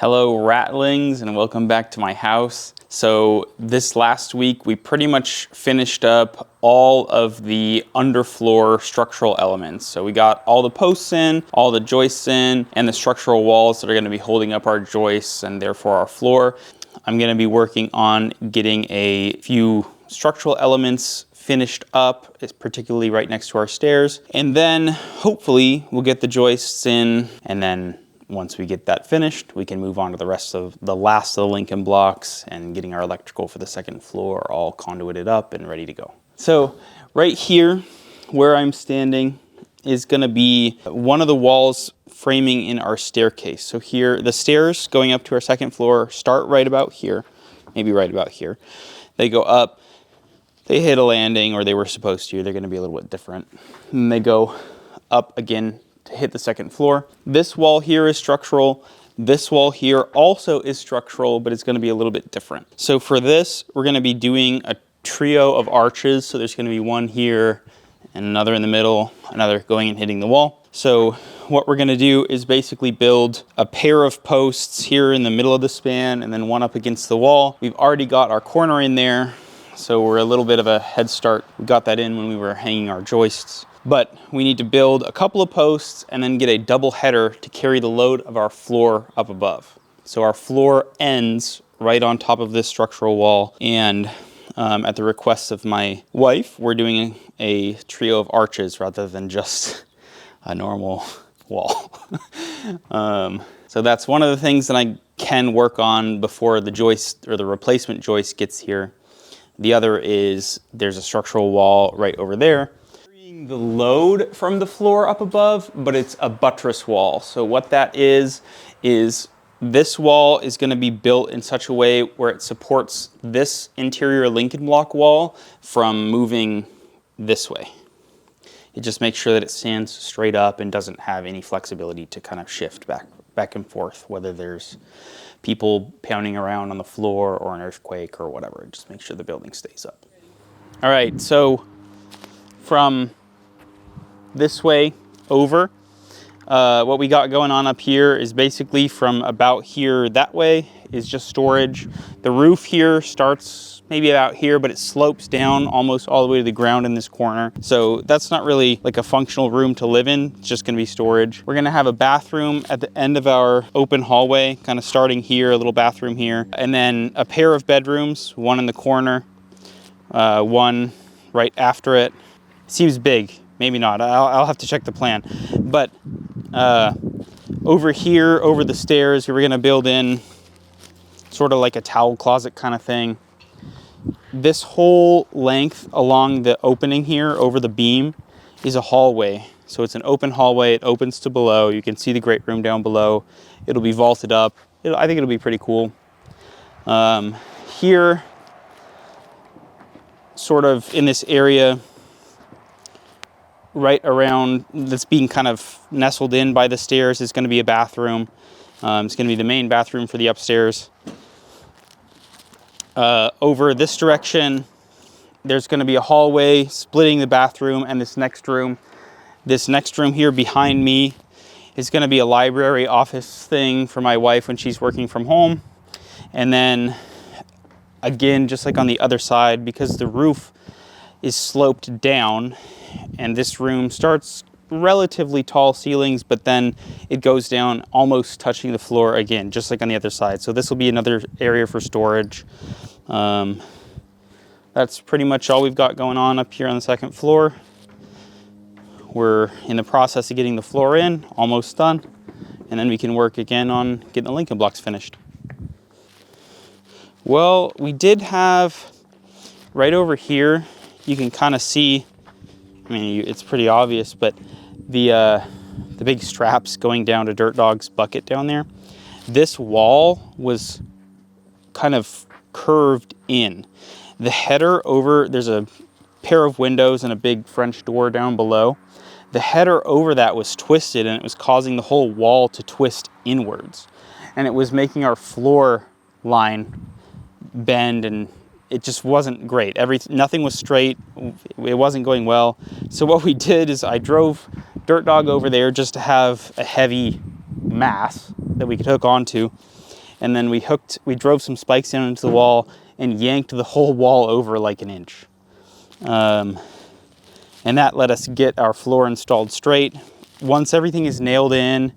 Hello rattlings and welcome back to my house. So this last week we pretty much finished up all of the underfloor structural elements. So we got all the posts in, all the joists in, and the structural walls that are going to be holding up our joists and therefore our floor. I'm going to be working on getting a few structural elements finished up, particularly right next to our stairs. And then hopefully we'll get the joists in, and then once we get that finished, we can move on to the rest of the last of the Lincoln blocks and getting our electrical for the second floor all conduited up and ready to go. So right here where I'm standing is going to be one of the walls framing in our staircase. So here, the stairs going up to our second floor start right about here, maybe right about here. They go up, they hit a landing, or they were supposed to. They're going to be a little bit different. And they go up again to hit the second floor. This wall here is structural. This wall here also is structural, but it's going to be a little bit different. So for this, we're going to be doing a trio of arches. So there's going to be one here and another in the middle, another going and hitting the wall. So what we're going to do is basically build a pair of posts here in the middle of the span and then one up against the wall. We've already got our corner in there, so we're a little bit of a head start. We got that in when we were hanging our joists. But we need to build a couple of posts and then get a double header to carry the load of our floor up above. So our floor ends right on top of this structural wall, and at the request of my wife, we're doing a trio of arches rather than just a normal wall. So that's one of the things that I can work on before the joist or the replacement joist gets here. The other is there's a structural wall right over there. The load from the floor up above, but it's a buttress wall. So what that is this wall is going to be built in such a way where it supports this interior Lincoln block wall from moving this way. It just makes sure that it stands straight up and doesn't have any flexibility to kind of shift back and forth, whether there's people pounding around on the floor or an earthquake or whatever. It just makes sure the building stays up. All right, so from this way over, what we got going on up here is basically from about here that way is just storage. The roof here starts maybe about here, but it slopes down almost all the way to the ground in this corner. So that's not really like a functional room to live in. It's just gonna be storage. We're gonna have a bathroom at the end of our open hallway, kind of starting here, a little bathroom here, and then a pair of bedrooms, one in the corner, one right after it. Seems big. Maybe not. I'll have to check the plan. But over here, over the stairs, we're going to build in sort of like a towel closet kind of thing. This whole length along the opening here over the beam is a hallway. So it's an open hallway. It opens to below. You can see the great room down below. It'll be vaulted up. I think it'll be pretty cool. Here, sort of in this area, right around that's being kind of nestled in by the stairs is going to be a bathroom. It's going to be the main bathroom for the upstairs. Over this direction, there's going to be a hallway splitting the bathroom and this next room. This next room here behind me is going to be a library office thing for my wife when she's working from home. And then again, just like on the other side, because the roof is sloped down, and this room starts relatively tall ceilings, but then it goes down almost touching the floor again, just like on the other side. So this will be another area for storage. That's pretty much all we've got going on up here on the second floor. We're in the process of getting the floor in, almost done, and then we can work again on getting the Lincoln blocks finished. Well, we did have right over here, you can kind of see, I mean, it's pretty obvious, but the big straps going down to Dirt Dog's bucket down there, this wall was kind of curved in. The header over, there's a pair of windows and a big French door down below. The header over that was twisted, and it was causing the whole wall to twist inwards. And it was making our floor line bend, and it just wasn't great. Nothing was straight. It wasn't going well. So what we did is I drove Dirt Dog over there just to have a heavy mass that we could hook onto. and then we drove some spikes down into the wall and yanked the whole wall over like an inch. And that let us get our floor installed straight. Once everything is nailed in,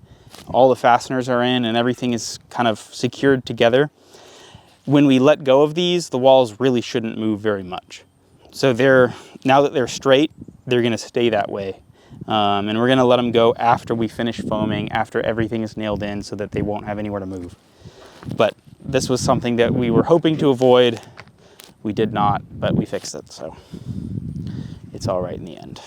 all the fasteners are in, and everything is kind of secured together, when we let go of these, the walls really shouldn't move very much. So now that they're straight, they're gonna stay that way. And we're gonna let them go after we finish foaming, after everything is nailed in, so that they won't have anywhere to move. But this was something that we were hoping to avoid. We did not, but we fixed it, so it's all right in the end.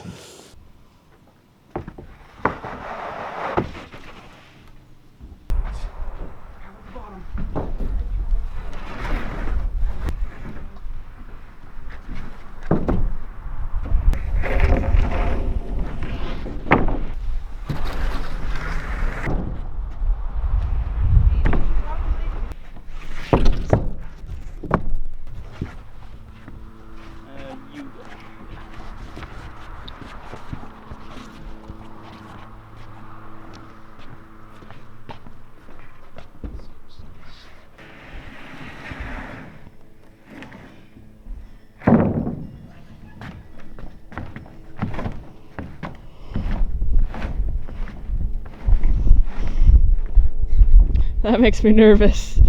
That makes me nervous.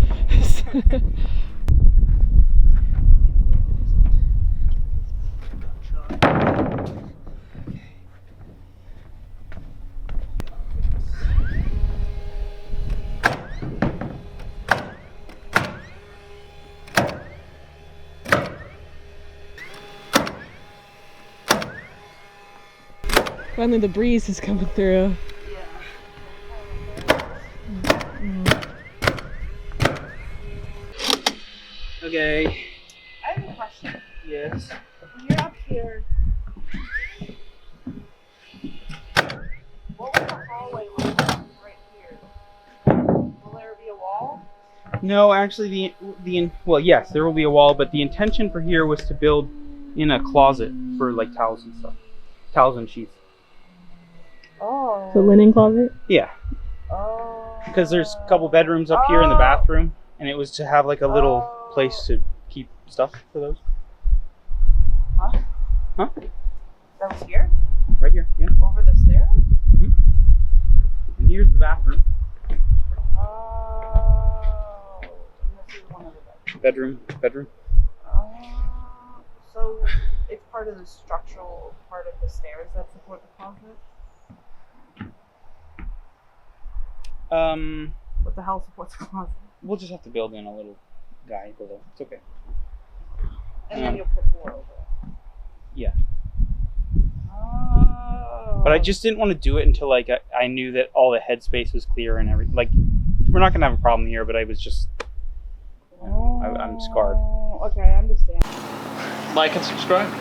Finally the breeze is coming through. Okay. I have a question. Yes. When you're up here, what was the hallway like right here? Will there be a wall? No, actually, well, yes, there will be a wall, but the intention for here was to build in a closet for like towels and stuff, towels and sheets. Oh. The linen closet? Yeah. Oh. Because there's a couple bedrooms up here in the bathroom, and it was to have like a little place to keep stuff for those. Huh? Huh? That was here? Right here, yeah. Over the stairs? Mm-hmm. And here's the bathroom. Oh. And this is one of the bedrooms. Bedroom. So it's part of the structural part of the stairs that support the closet? What the hell supports the closet? We'll just have to build in a little guy below. It's okay. And then you'll put floor over it. Yeah. Oh. But I just didn't want to do it until like I knew that all the headspace was clear and everything. Like, we're not gonna have a problem here, but I was just, I'm scarred. Okay, I understand. Like and subscribe.